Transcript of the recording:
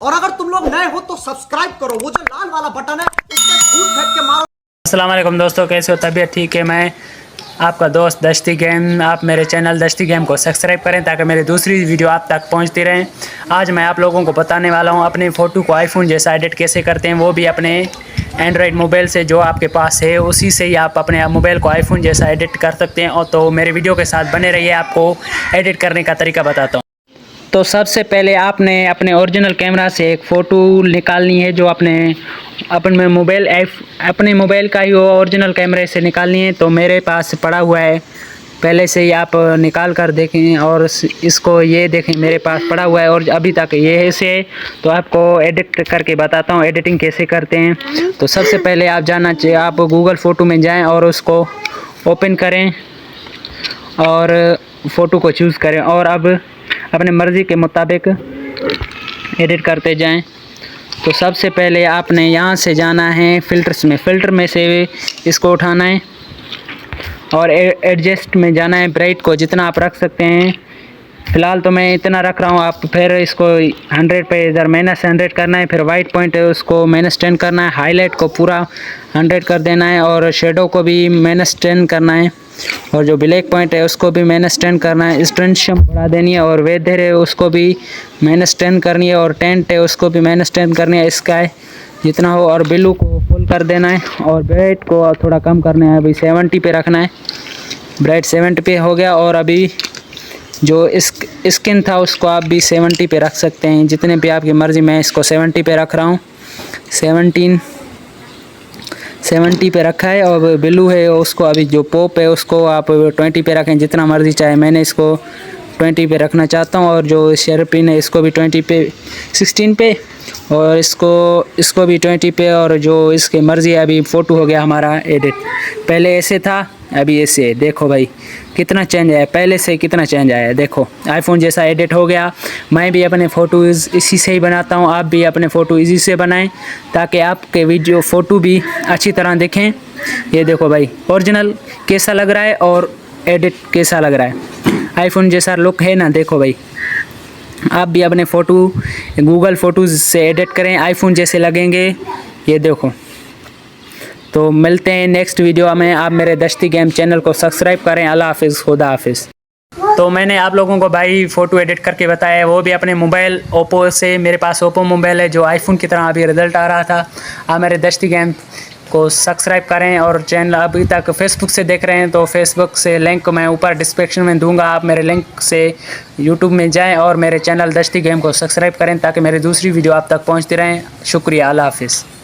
और अगर तुम लोग नए हो तो सब्सक्राइब करो, वो जो लाल वाला बटन है उस पर फूट फेंक के मारो। अस्सलाम वालेकुम दोस्तों, कैसे हो? तबीयत ठीक है? मैं आपका दोस्त दश्ती गेम। आप मेरे चैनल दश्ती गेम को सब्सक्राइब करें ताकि मेरी दूसरी वीडियो आप तक पहुंचती रहें। आज मैं आप लोगों को बताने वाला हूं अपनी फ़ोटो को आईफोन जैसा एडिट कैसे करते हैं, वो भी अपने एंड्रॉयड मोबाइल से जो आपके पास है उसी से ही आप अपने मोबाइल को आईफोन जैसा एडिट कर सकते हैं। और तो मेरे वीडियो के साथ बने रहिए, आपको एडिट करने का तरीका बताता हूँ। तो सबसे पहले आपने अपने ओरिजिनल कैमरा से एक फ़ोटो निकालनी है जो अपने मोबाइल का ही वो ओरिजिनल कैमरे से निकालनी है। तो मेरे पास पड़ा हुआ है, पहले से ही आप निकाल कर देखें और इसको ये देखें, मेरे पास पड़ा हुआ है और अभी तक ये है से। तो आपको एडिट करके बताता हूँ एडिटिंग कैसे करते हैं। तो सबसे पहले आप गूगल फ़ोटो में जाएँ और उसको ओपन करें और फ़ोटो को चूज़ करें और अब अपने मर्ज़ी के मुताबिक एडिट करते जाएं। तो सबसे पहले आपने यहाँ से जाना है फ़िल्टर में से इसको उठाना है और एडजस्ट में जाना है। ब्राइट को जितना आप रख सकते हैं, फ़िलहाल तो मैं इतना रख रहा हूँ। आप फिर इसको 100 पे इधर -100 करना है, फिर वाइट पॉइंट है उसको -10 करना है, हाईलाइट को पूरा 100 कर देना है और शेडो को भी -10 करना है और जो ब्लैक पॉइंट है उसको भी -10 करना है। स्ट्रेंथम बढ़ा देनी है और वेदर है उसको भी -10 करनी है और टेंट है उसको भी -10 करनी है। स्काई जितना हो और ब्लू को फुल कर देना है और ब्राइट को थोड़ा कम करना है, अभी 70 पे रखना है। ब्राइट 70 पे हो गया और अभी जो स्किन था उसको आप भी 70 पे रख सकते हैं, जितने भी आपकी मर्ज़ी। मैं इसको 70 पे रख रहा हूँ, 70 पे रखा है। और ब्लू है उसको अभी जो पॉप है उसको आप 20 पे रखें, जितना मर्ज़ी चाहे। मैंने इसको 20 पे रखना चाहता हूँ और जो शेरपिन है इसको भी 20 पे 16 पे और इसको भी 20 पे और जो इसके मर्ज़ी है। अभी फ़ोटो हो गया हमारा एडिट। पहले ऐसे था, अभी ऐसे है। देखो भाई कितना चेंज आया, पहले से कितना चेंज आया। देखो आईफोन जैसा एडिट हो गया। मैं भी अपने फ़ोटोज़ इसी से ही बनाता हूँ, आप भी अपने फ़ोटो इसी से बनाएं ताकि आपके वीडियो फ़ोटो भी अच्छी तरह दिखें। ये देखो भाई ओरिजिनल कैसा लग रहा है और एडिट कैसा लग रहा है, आईफोन जैसा लुक है ना। देखो भाई आप भी अपने फ़ोटो गूगल फ़ोटोज़ से एडिट करें, आईफोन जैसे लगेंगे। ये देखो। तो मिलते हैं नेक्स्ट वीडियो में। आप मेरे दश्ती गेम चैनल को सब्सक्राइब करें। अल्लाह हाफिज़, खुदा हाफिज़। तो मैंने आप लोगों को भाई फ़ोटो एडिट करके बताया है, वो भी अपने मोबाइल ओप्पो से। मेरे पास ओप्पो मोबाइल है जो आईफोन की तरह अभी रिज़ल्ट आ रहा था। आप मेरे दश्ती गेम को सब्सक्राइब करें और चैनल अभी तक फेसबुक से देख रहे हैं तो फेसबुक से लिंक मैं ऊपर डिस्क्रिप्शन में दूंगा। आप मेरे लिंक से यूट्यूब में जाएं और मेरे चैनल दश्ती गेम को सब्सक्राइब करें ताकि मेरी दूसरी वीडियो आप तक पहुंचती रहें। शुक्रिया, अल्लाह हाफिज़।